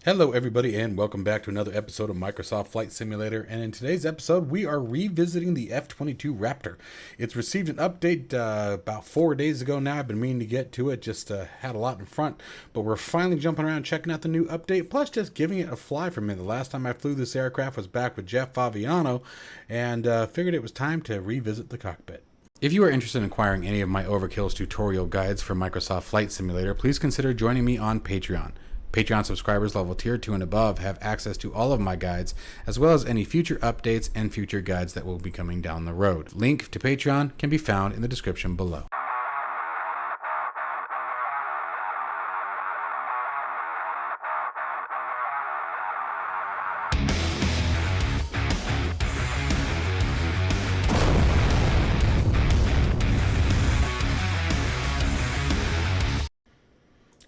Hello everybody and welcome back to another episode of Microsoft Flight Simulator, and in today's episode we are revisiting the F-22 Raptor. It's received an update about 4 days ago now. I've been meaning to get to it, just had a lot in front, but we're finally jumping around checking out the new update, plus just giving it a fly for me. The last time I flew this aircraft was back with Jeff Favignano, and figured it was time to revisit the cockpit. If you are interested in acquiring any of my Overkills tutorial guides for Microsoft Flight Simulator, please consider joining me on Patreon. Patreon subscribers level tier 2 and above have access to all of my guides, as well as any future updates and future guides that will be coming down the road. Link to Patreon can be found in the description below.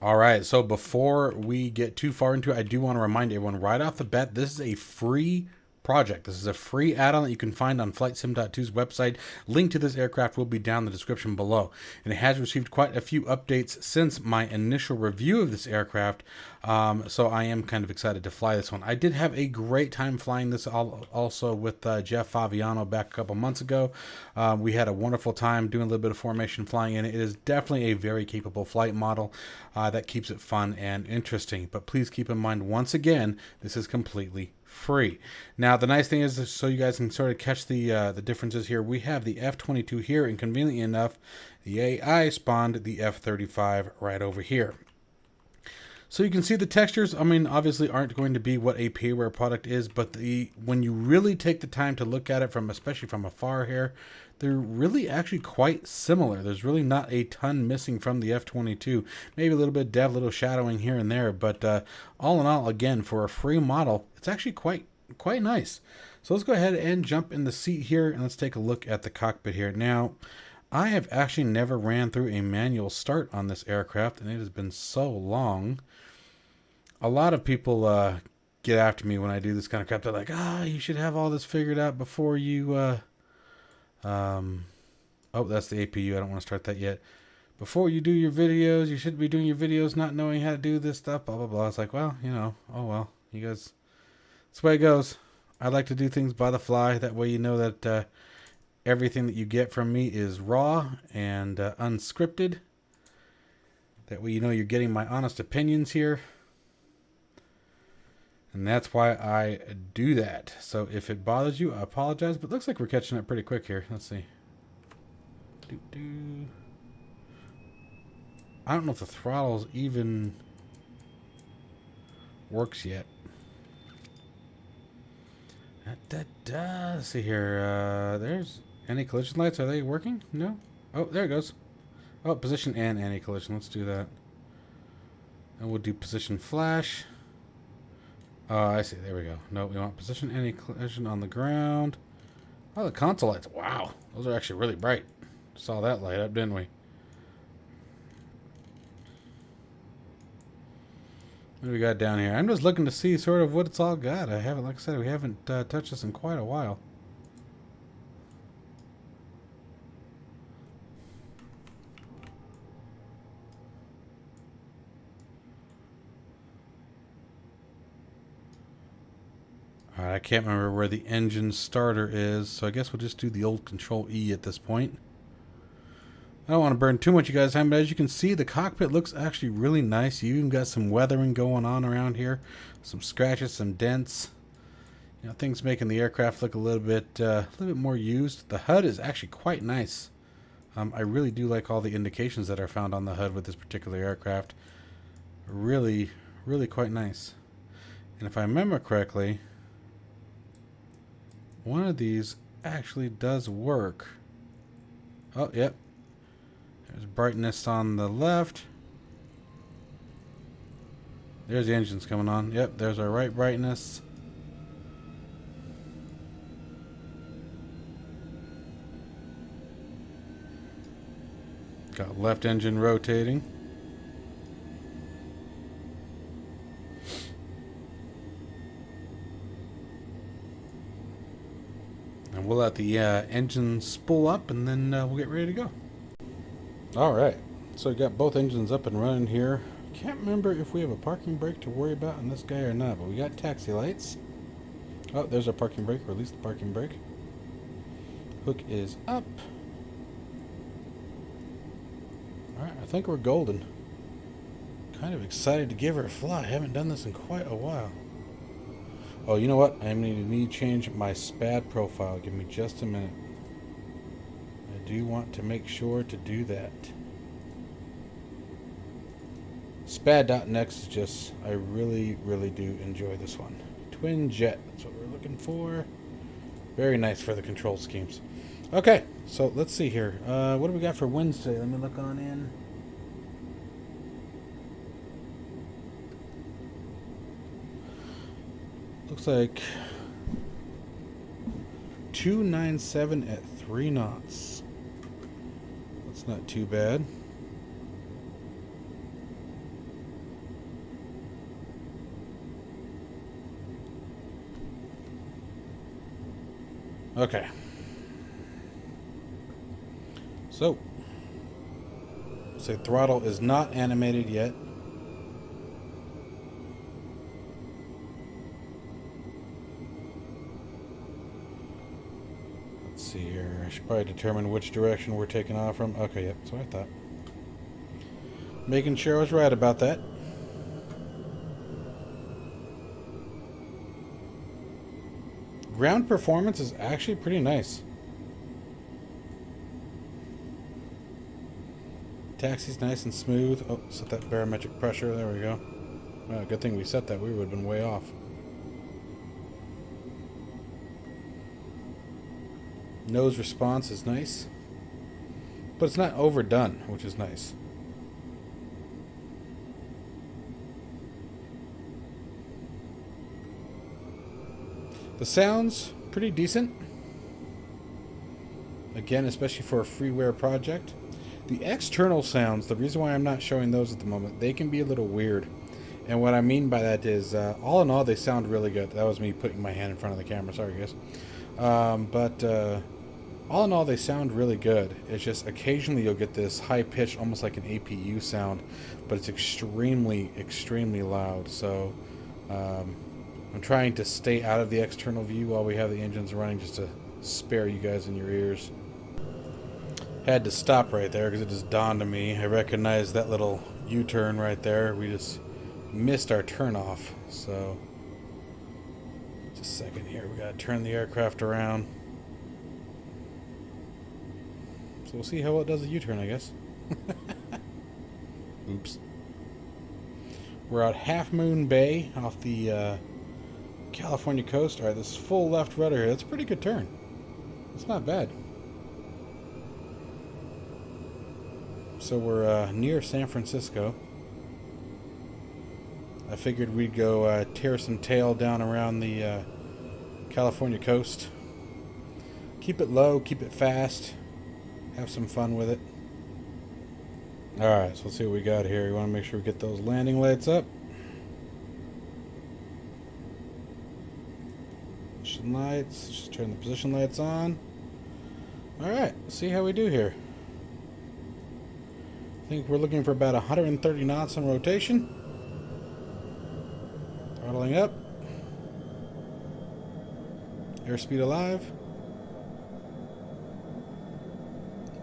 Alright, so before we get too far into it, I do want to remind everyone right off the bat, this is a free project. This is a free add-on that you can find on FlightSim.2's website. Link to this aircraft will be down in the description below. And it has received quite a few updates since my initial review of this aircraft, so I am kind of excited to fly this one. I did have a great time flying this also with Jeff Favignano back a couple months ago. We had a wonderful time doing a little bit of formation flying in it. It is definitely a very capable flight model that keeps it fun and interesting. But please keep in mind, once again, this is completely free. Now, the nice thing is, so you guys can sort of catch the differences here, we have the F-22 here, and conveniently enough, the AI spawned the F-35 right over here. So you can see the textures, I mean, obviously aren't going to be what a payware product is, but when you really take the time to look at it, especially from afar here, they're really actually quite similar. There's really not a ton missing from the F-22. Maybe a little bit of dev, a little shadowing here and there, but all in all, again, for a free model, it's actually quite nice. So let's go ahead and jump in the seat here, and let's take a look at the cockpit here. Now, I have actually never ran through a manual start on this aircraft, and it has been so long. A lot of people get after me when I do this kind of crap. They're like, you should have all this figured out before you... oh, that's the APU. I don't want to start that yet. Before you do your videos, you should be doing your videos not knowing how to do this stuff, blah, blah, blah. It's like, well, you know, oh, well, you guys, that's the way it goes. I like to do things by the fly. That way you know that everything that you get from me is raw and unscripted. That way you know you're getting my honest opinions here. And that's why I do that. So if it bothers you, I apologize. But it looks like we're catching up pretty quick here. Let's see. I don't know if the throttles even works yet. Let's see here. There's anti-collision lights. Are they working? No? Oh, there it goes. Oh, position and anti-collision. Let's do that. And we'll do position flash. Oh, I see. There we go. No, we want position anti-collision on the ground. Oh, the console lights. Wow. Those are actually really bright. Saw that light up, didn't we? What do we got down here? I'm just looking to see sort of what it's all got. Like I said, we haven't touched this in quite a while. I can't remember where the engine starter is, so I guess we'll just do the old Control E at this point. I don't want to burn too much you guys' time, but as you can see, the cockpit looks actually really nice. You even got some weathering going on around here, some scratches, some dents. You know, things making the aircraft look a little bit more used. The HUD is actually quite nice. I really do like all the indications that are found on the HUD with this particular aircraft. Really, really quite nice. And if I remember correctly, one of these actually does work. Oh, yep. There's brightness on the left. There's the engines coming on. Yep, there's our right brightness. Got left engine rotating. And we'll let the engine spool up, and then we'll get ready to go. Alright, so we got both engines up and running here. Can't remember if we have a parking brake to worry about on this guy or not, but we got taxi lights. Oh, there's our parking brake. Release the parking brake. Hook is up. Alright, I think we're golden. Kind of excited to give her a fly. I haven't done this in quite a while. Oh, you know what? I need to change my SPAD profile. Give me just a minute. I do want to make sure to do that. SPAD.next is just, I really, really do enjoy this one. Twin jet, that's what we're looking for. Very nice for the control schemes. Okay, so let's see here. What do we got for winds today? Let me look on in. Looks like 297 at 3 knots. That's not too bad. Okay. So, say throttle is not animated yet. Let's see here. I should probably determine which direction we're taking off from. Okay, yep, that's what I thought. Making sure I was right about that. Ground performance is actually pretty nice. Taxi's nice and smooth. Oh, set that barometric pressure. There we go. Well, good thing we set that. We would have been way off. Nose response is nice. But it's not overdone, which is nice. The sound's pretty decent. Again, especially for a freeware project. The external sounds, the reason why I'm not showing those at the moment, they can be a little weird. And what I mean by that is, all in all, they sound really good. That was me putting my hand in front of the camera. Sorry, guys. All in all, they sound really good. It's just occasionally you'll get this high-pitched, almost like an APU sound, but it's extremely, extremely loud. So, I'm trying to stay out of the external view while we have the engines running, just to spare you guys in your ears. Had to stop right there because it just dawned on me. I recognized that little U-turn right there. We just missed our turnoff. So, just a second here. We got to turn the aircraft around. So we'll see how well it does a U-turn, I guess. Oops. We're at Half Moon Bay off the California coast. Alright, this full left rudder here. That's a pretty good turn. It's not bad. So we're near San Francisco. I figured we'd go tear some tail down around the California coast. Keep it low, keep it fast. Have some fun with it. Alright, so let's see what we got here. We want to make sure we get those landing lights up. Position lights. Just turn the position lights on. Alright, let's see how we do here. I think we're looking for about 130 knots on rotation. Throttling up. Airspeed alive.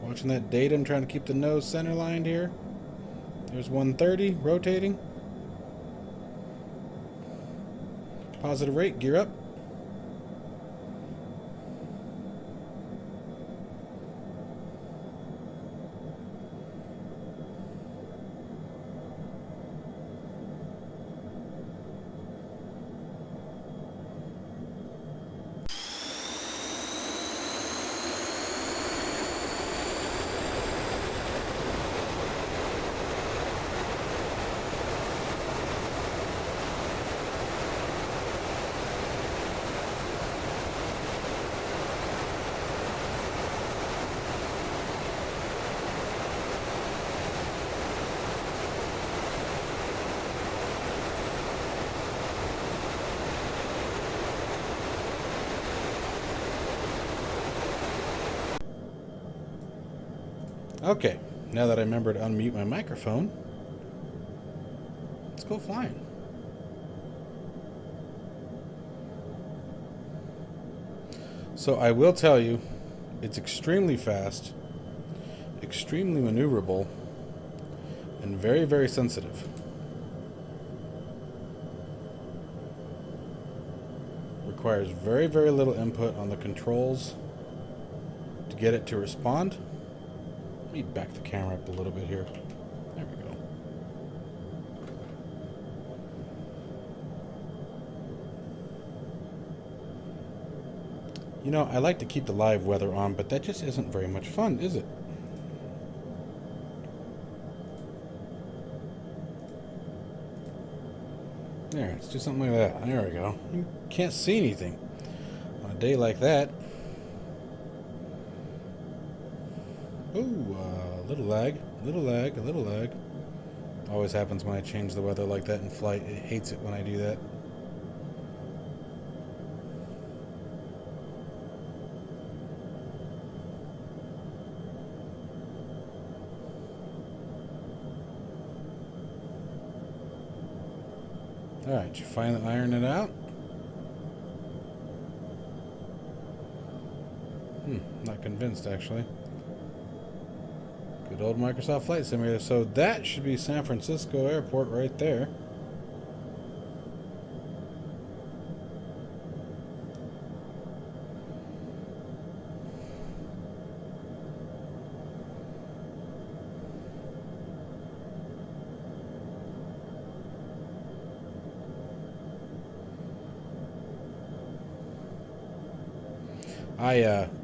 Watching that data, I'm trying to keep the nose center lined here. There's 130, rotating. Positive rate, gear up. Okay, now that I remember to unmute my microphone, go flying. So I will tell you, it's extremely fast, extremely maneuverable, and very, very sensitive. Requires very, very little input on the controls to get it to respond. Let me back the camera up a little bit here. There we go. You know, I like to keep the live weather on, but that just isn't very much fun, is it? There, let's do something like that. There we go. You can't see anything on a day like that. Ooh, a little lag, a little lag, a little lag. Always happens when I change the weather like that in flight. It hates it when I do that. Alright, you finally iron it out? Not convinced actually. Good old Microsoft Flight Simulator. So that should be San Francisco Airport right there.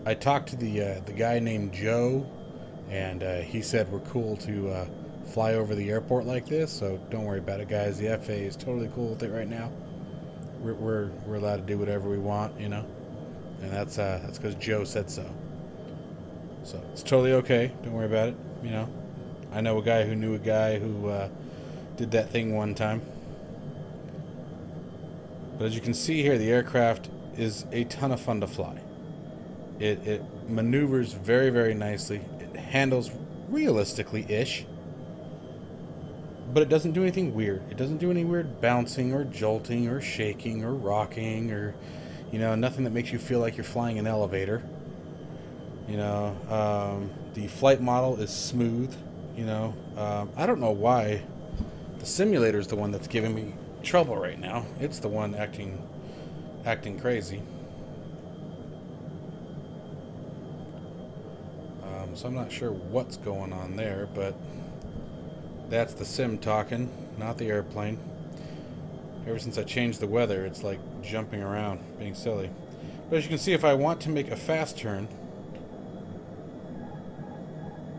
I talked to the guy named Joe, and he said we're cool to fly over the airport like this. So don't worry about it, guys. The FAA is totally cool with it right now. We're allowed to do whatever we want, you know, and that's because Joe said so. So it's totally okay. Don't worry about it. You know, I know a guy who knew a guy who did that thing one time. But as you can see here, the aircraft is a ton of fun to fly. It maneuvers very, very nicely. It handles realistically-ish. But it doesn't do anything weird. It doesn't do any weird bouncing or jolting or shaking or rocking or, you know, nothing that makes you feel like you're flying an elevator. You know, the flight model is smooth. You know, I don't know why the simulator is the one that's giving me trouble right now. It's the one acting crazy. So I'm not sure what's going on there, but that's the sim talking, not the airplane. Ever since I changed the weather, it's like jumping around, being silly. But as you can see, if I want to make a fast turn,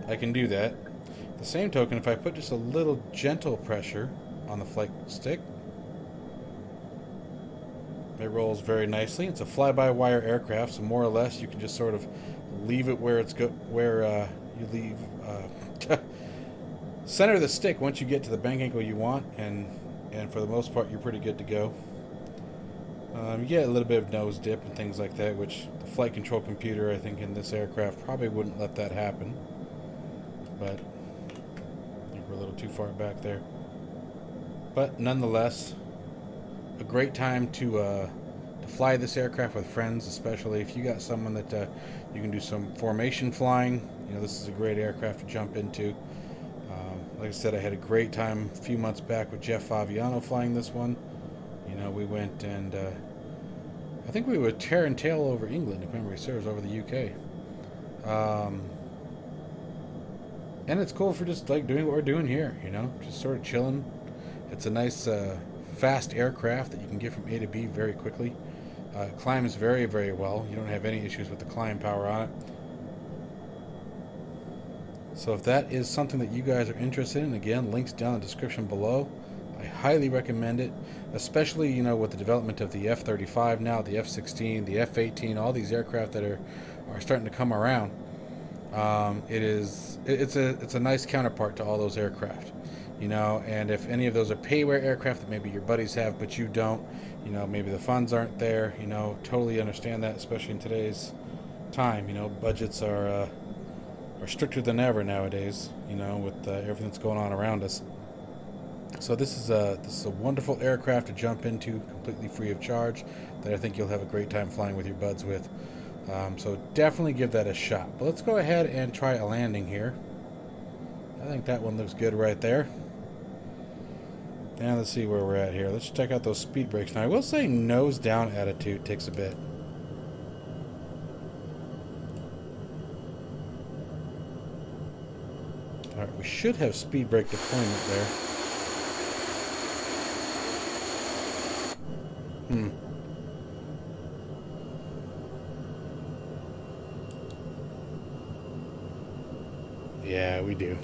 I can do that. The same token, if I put just a little gentle pressure on the flight stick, it rolls very nicely. It's a fly-by-wire aircraft, so more or less you can just sort of leave it where it's you leave center the stick once you get to the bank angle you want, and for the most part you're pretty good to go. You get a little bit of nose dip and things like that, which the flight control computer, I think, in this aircraft probably wouldn't let that happen. But I think we're a little too far back there. But nonetheless, a great time to fly this aircraft with friends, especially if you got someone that you can do some formation flying. You know, this is a great aircraft to jump into. Like I said, I had a great time a few months back with Jeff Faviano flying this one. You know, we went and I think we would tear and tail over England, if memory serves, over the UK. And it's cool for just like doing what we're doing here, you know, just sort of chilling. It's a nice fast aircraft that you can get from A to B very quickly. Climbs very, very well. You don't have any issues with the climb power on it. So if that is something that you guys are interested in, again, links down in the description below. I highly recommend it, especially, you know, with the development of the F-35 now, the F-16, the F-18, all these aircraft that are starting to come around. It's a nice counterpart to all those aircraft, you know. And if any of those are payware aircraft that maybe your buddies have but you don't, you know, maybe the funds aren't there, you know, totally understand that, especially in today's time. You know, budgets are stricter than ever nowadays, you know, with everything that's going on around us. So this is a wonderful aircraft to jump into completely free of charge that I think you'll have a great time flying with your buds with. So definitely give that a shot. But let's go ahead and try a landing here. I think that one looks good right there. And let's see where we're at here. Let's check out those speed brakes. Now I will say nose down attitude takes a bit. Alright, we should have speed brake deployment there. Yeah, we do.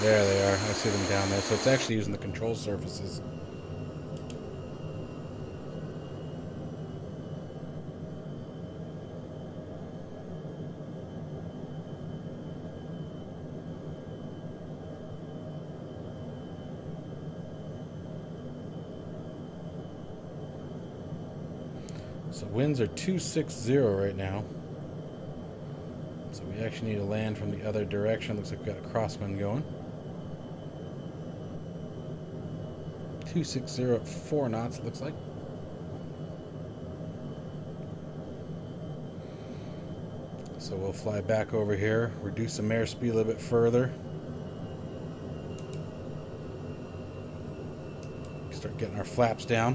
There they are. I see them down there. So it's actually using the control surfaces. So winds are 260 right now. So we actually need to land from the other direction. Looks like we've got a crosswind going. 260 at 4 knots, it looks like. So we'll fly back over here, reduce some airspeed a little bit further. Start getting our flaps down.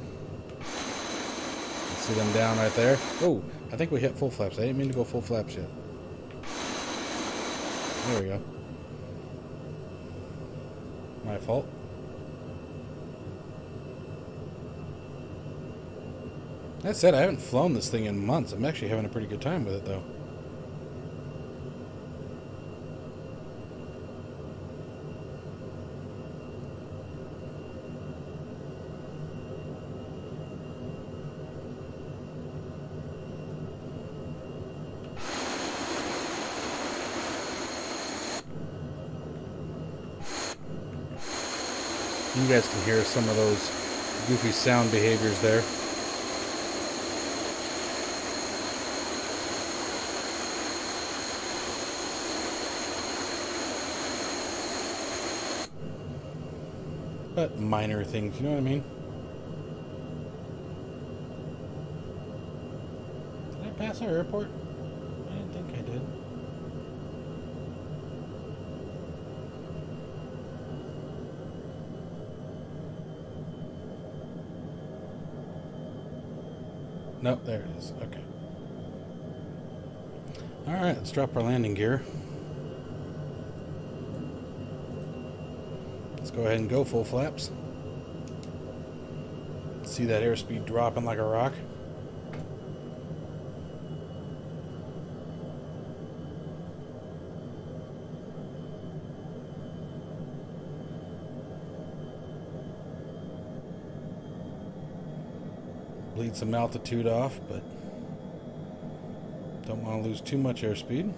See them down right there. Oh, I think we hit full flaps. I didn't mean to go full flaps yet. There we go. My fault. That said, I haven't flown this thing in months. I'm actually having a pretty good time with it, though. You guys can hear some of those goofy sound behaviors there. But minor things, you know what I mean? Did I pass our airport? I didn't think I did. Nope, there it is. Okay. Alright, let's drop our landing gear. Let's go ahead and go full flaps. See that airspeed dropping like a rock. Bleed some altitude off, but don't want to lose too much airspeed.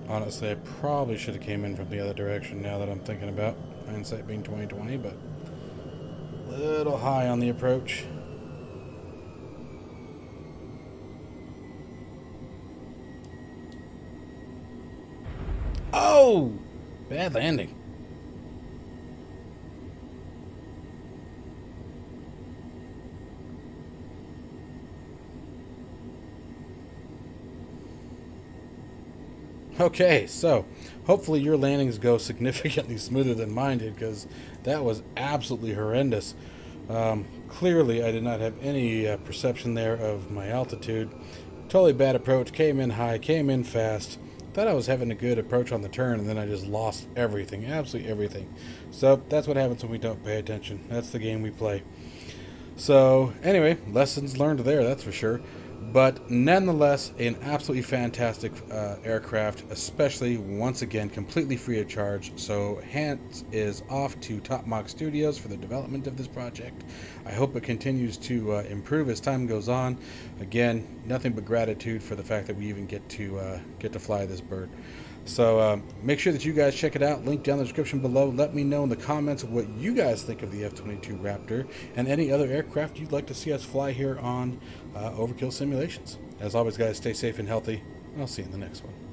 Honestly, I probably should have came in from the other direction now that I'm thinking about hindsight being 20/20, but a little high on the approach. Oh! Bad landing. Okay, so hopefully your landings go significantly smoother than mine did, because that was absolutely horrendous. Clearly, I did not have any perception there of my altitude. Totally bad approach. Came in high, came in fast. Thought I was having a good approach on the turn, and then I just lost everything, absolutely everything. So that's what happens when we don't pay attention. That's the game we play. So anyway, lessons learned there, that's for sure. But nonetheless, an absolutely fantastic aircraft, especially once again completely free of charge. So hands is off to Top Mach Studios for the development of this project. I hope it continues to improve as time goes on. Again, nothing but gratitude for the fact that we even get to fly this bird. So make sure that you guys check it out. Link down in the description below. Let me know in the comments what you guys think of the F-22 Raptor and any other aircraft you'd like to see us fly here on Overkill Simulations. As always, guys, stay safe and healthy. I'll see you in the next one.